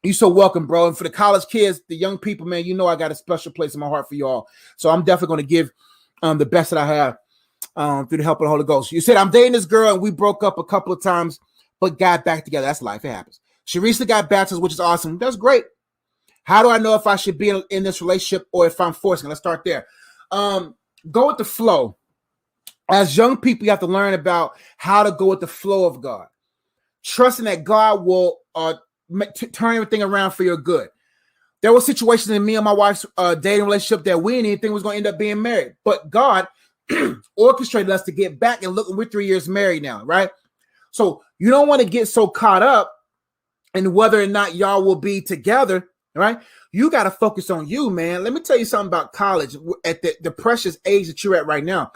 You so welcome, bro. And for the college kids, the young people, man, you know I got a special place in my heart for y'all. So I'm definitely going to give the best that I have through the help of the Holy Ghost. You said, I'm dating this girl and we broke up a couple of times, but got back together. That's life. It happens. She recently got baptized, which is awesome. That's great. How do I know if I should be in this relationship or if I'm forcing it? Let's start there. Go with the flow. As young people, you have to learn about how to go with the flow of God. Trusting that God will turn everything around for your good. There were situations in me and my wife's dating relationship that we didn't think was going to end up being married. But God orchestrated us to get back, and look, we're 3 years married now, right? So you don't want to get so caught up in whether or not y'all will be together, right? You got to focus on you, man. Let me tell you something about college at the precious age that you're at right now.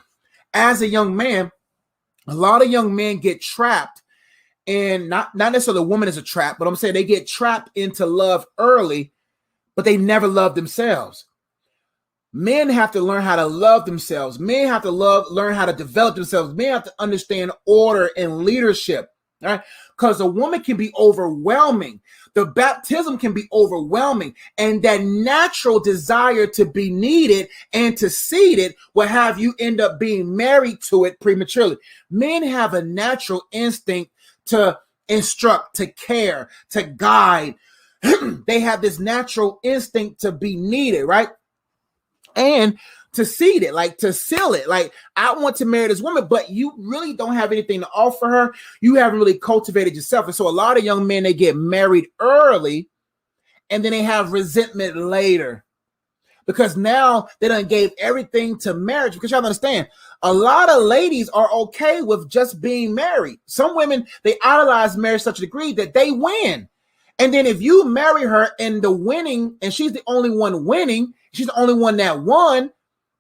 As a young man, a lot of young men get trapped, and not necessarily the woman is a trap, but I'm saying they get trapped into love early, but they never love themselves. Men have to learn how to love themselves. Men have to learn how to develop themselves. Men have to understand order and leadership, right? Because a woman can be overwhelming. The baptism can be overwhelming. And that natural desire to be needed and to seed it will have you end up being married to it prematurely. Men have a natural instinct to instruct, to care, to guide. They have this natural instinct to be needed, right? And to seed it, like to seal it. Like, I want to marry this woman, but you really don't have anything to offer her. You haven't really cultivated yourself. And so a lot of young men, they get married early and then they have resentment later because now they done gave everything to marriage. Because y'all understand, a lot of ladies are okay with just being married. Some women, they idolize marriage to such a degree that they win. And then if you marry her and the winning, and she's the only one winning, she's the only one that won,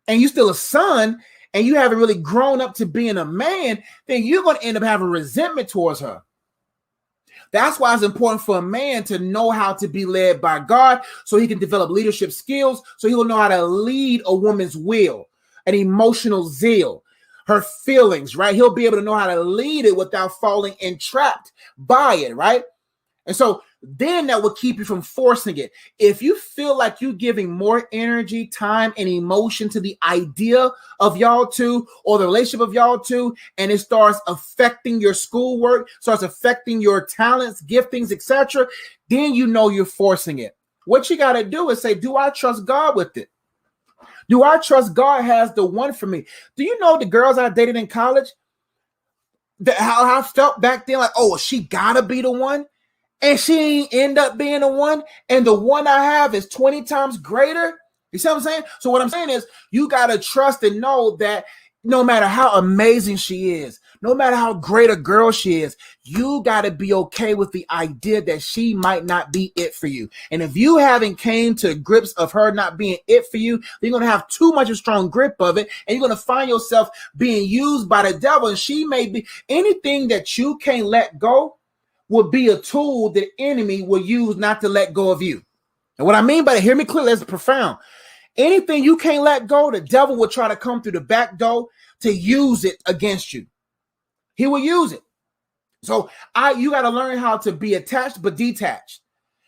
and you still a son, and you haven't really grown up to being a man, then you're going to end up having resentment towards her. That's why it's important for a man to know how to be led by God so he can develop leadership skills, so he will know how to lead a woman's will, an emotional zeal, her feelings, right? He'll be able to know how to lead it without falling entrapped by it, right? And so then that will keep you from forcing it. If you feel like you're giving more energy, time, and emotion to the idea of y'all two or the relationship of y'all two, and it starts affecting your schoolwork, starts affecting your talents, giftings, etc., then you know you're forcing it. What you got to do is say, do I trust God with it? Do I trust God has the one for me? Do you know the girls I dated in college, how I felt back then? Like, oh, she got to be the one. And she ain't end up being the one, and the one I have is 20 times greater. You see what I'm saying? So what I'm saying is you got to trust and know that no matter how amazing she is, no matter how great a girl she is, you got to be okay with the idea that she might not be it for you. And if you haven't came to grips of her not being it for you, then you're going to have too much a strong grip of it, and you're going to find yourself being used by the devil. And she may be anything that you can't let go will be a tool the enemy will use not to let go of you. And what I mean by that, hear me clearly, that's profound. Anything you can't let go, the devil will try to come through the back door to use it against you. He will use it. So you got to learn how to be attached but detached.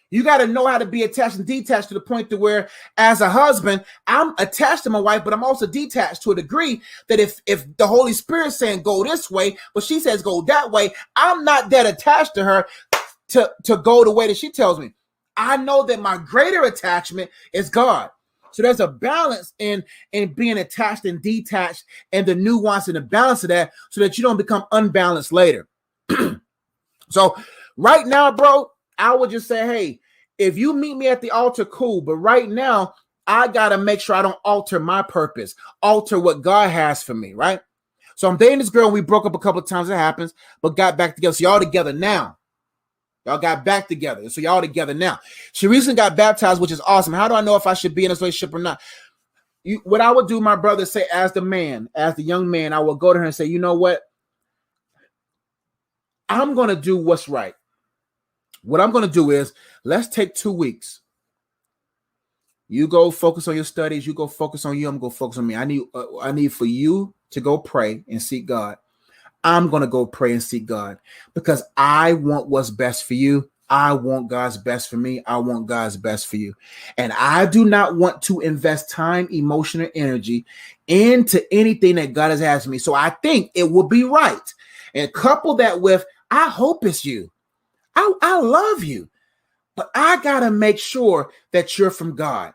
You got to know how to be attached and detached to the point to where, as a husband, I'm attached to my wife, but I'm also detached to a degree that if the Holy Spirit's saying go this way, but she says go that way, I'm not that attached to her to go the way that she tells me. I know that my greater attachment is God. So there's a balance in being attached and detached, and the nuance and the balance of that, so that you don't become unbalanced later. So right now, bro, I would just say, hey, if you meet me at the altar, cool. But right now, I got to make sure I don't alter my purpose, alter what God has for me, right? So I'm dating this girl, and we broke up a couple of times. It happens, but got back together. So y'all together now. Y'all got back together. So y'all together now. She recently got baptized, which is awesome. How do I know if I should be in this relationship or not? What I would do, my brother, say, as the man, as the young man, I will go to her and say, you know what? I'm going to do what's right. What I'm going to do is, let's take 2 weeks. You go focus on your studies. You go focus on you. I'm going to go focus on me. I need for you to go pray and seek God. I'm going to go pray and seek God because I want what's best for you. I want God's best for me. I want God's best for you. And I do not want to invest time, emotion, or energy into anything that God has asked me. So I think it will be right. And couple that with, I hope it's you. I love you. But I got to make sure that you're from God.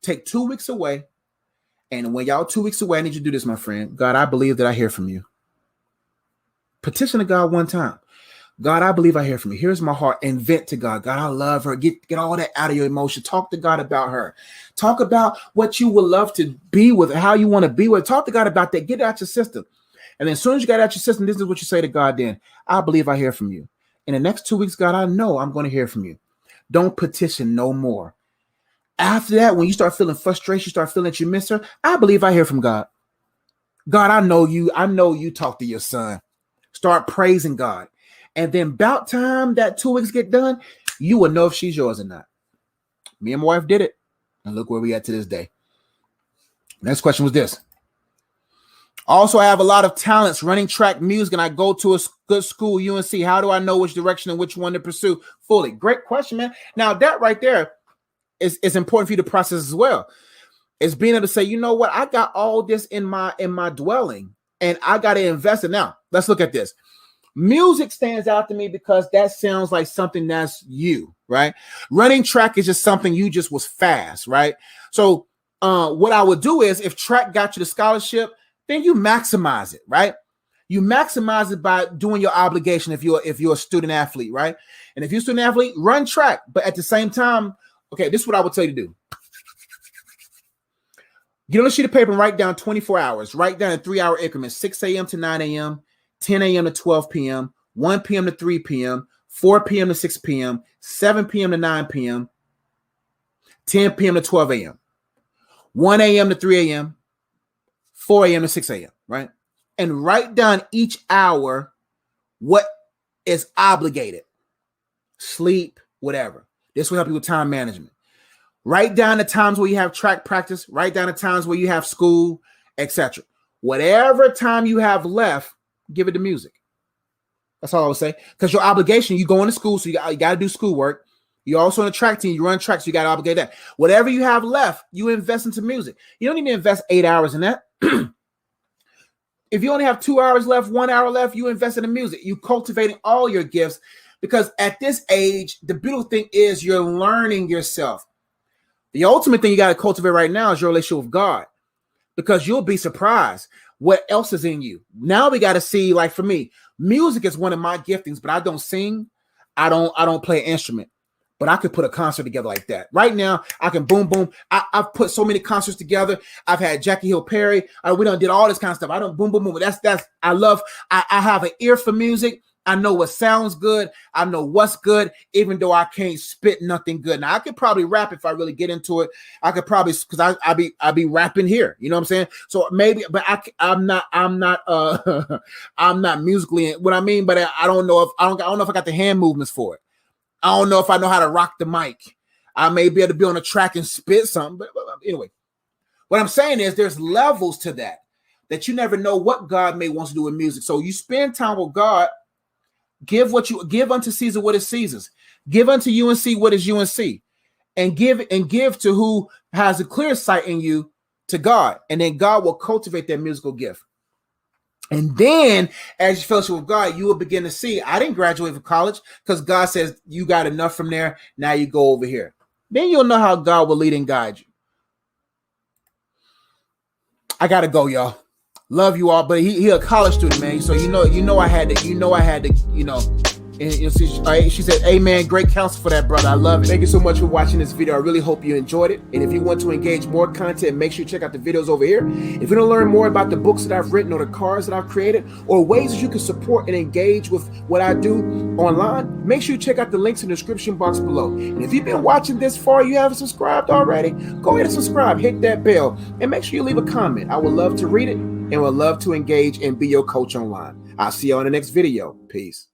Take 2 weeks away. And when y'all 2 weeks away, I need you to do this, my friend. God, I believe that I hear from you. Petition to God one time. God, I believe I hear from you. Here's my heart. And vent to God. God, I love her. Get all that out of your emotion. Talk to God about her. Talk about what you would love to be with, how you want to be with. Talk to God about that. Get it out your system. And then as soon as you got it out your system, this is what you say to God then. I believe I hear from you. In the next 2 weeks, God, I know I'm going to hear from you. Don't petition no more. After that, when you start feeling frustration, you start feeling that you miss her, I believe I hear from God. God, I know you. I know you talk to your son. Start praising God. And then about time that 2 weeks get done, you will know if she's yours or not. Me and my wife did it. And look where we at to this day. Next question was this. Also, I have a lot of talents running track, music, and I go to a good school, UNC. How do I know which direction and which one to pursue fully? Great question, man. Now, that right there is important for you to process as well. It's being able to say, you know what? I got all this in my dwelling, and I got to invest it. Now, let's look at this. Music stands out to me because that sounds like something that's you, right? Running track is just something you just was fast, right? So what I would do is if track got you the scholarship, then you maximize it, right? You maximize it by doing your obligation if you're a student athlete, right? And if you're a student athlete, run track. But at the same time, okay, this is what I would tell you to do. Get on a sheet of paper and write down 24 hours. Write down in 3-hour increments, 6 a.m. to 9 a.m., 10 a.m. to 12 p.m., 1 p.m. to 3 p.m., 4 p.m. to 6 p.m., 7 p.m. to 9 p.m., 10 p.m. to 12 a.m., 1 a.m. to 3 a.m., 4 a.m. to 6 a.m., right? And write down each hour what is obligated. Sleep, whatever. This will help you with time management. Write down the times where you have track practice. Write down the times where you have school, etc. Whatever time you have left, give it to music. That's all I would say. Because your obligation, you go into school, so you got to do schoolwork. You're also on a track team. You run track, so you got to obligate that. Whatever you have left, you invest into music. You don't need to invest 8 hours in that. If you only have 2 hours left, 1 hour left, you invest in the music. You cultivating all your gifts because at this age, the beautiful thing is you're learning yourself. The ultimate thing you got to cultivate right now is your relationship with God because you'll be surprised what else is in you. Now we got to see, like for me, music is one of my giftings, but I don't sing. I don't play an instrument, but I could put a concert together like that. Right now, I can boom, boom. I've put so many concerts together. I've had Jackie Hill Perry. We done did all this kind of stuff. I don't boom, boom, boom. I have an ear for music. I know what sounds good. I know what's good, even though I can't spit nothing good. Now I could probably rap if I really get into it. I could probably, because I be rapping here. You know what I'm saying? So maybe, but I'm not I'm not musically what I mean. But I don't know if I got the hand movements for it. I don't know if I know how to rock the mic. I may be able to be on a track and spit something. But anyway, what I'm saying is there's levels to that you never know what God may want to do with music. So you spend time with God. Give unto Caesar what is Caesar's. Give unto UNC what is UNC, and give to who has a clear sight in you to God, and then God will cultivate that musical gift. And then, as you fellowship with God, you will begin to see. I didn't graduate from college because God says you got enough from there. Now you go over here. Then you'll know how God will lead and guide you. I gotta go, y'all. Love you all, but he a college student, man. So you know I had to. And she said, amen. Great counsel for that, brother. I love it. Thank you so much for watching this video. I really hope you enjoyed it. And if you want to engage more content, make sure you check out the videos over here. If you want to learn more about the books that I've written or the cards that I've created or ways that you can support and engage with what I do online, make sure you check out the links in the description box below. And if you've been watching this far, you haven't subscribed already, go ahead and subscribe, hit that bell, and make sure you leave a comment. I would love to read it and would love to engage and be your coach online. I'll see you on the next video. Peace.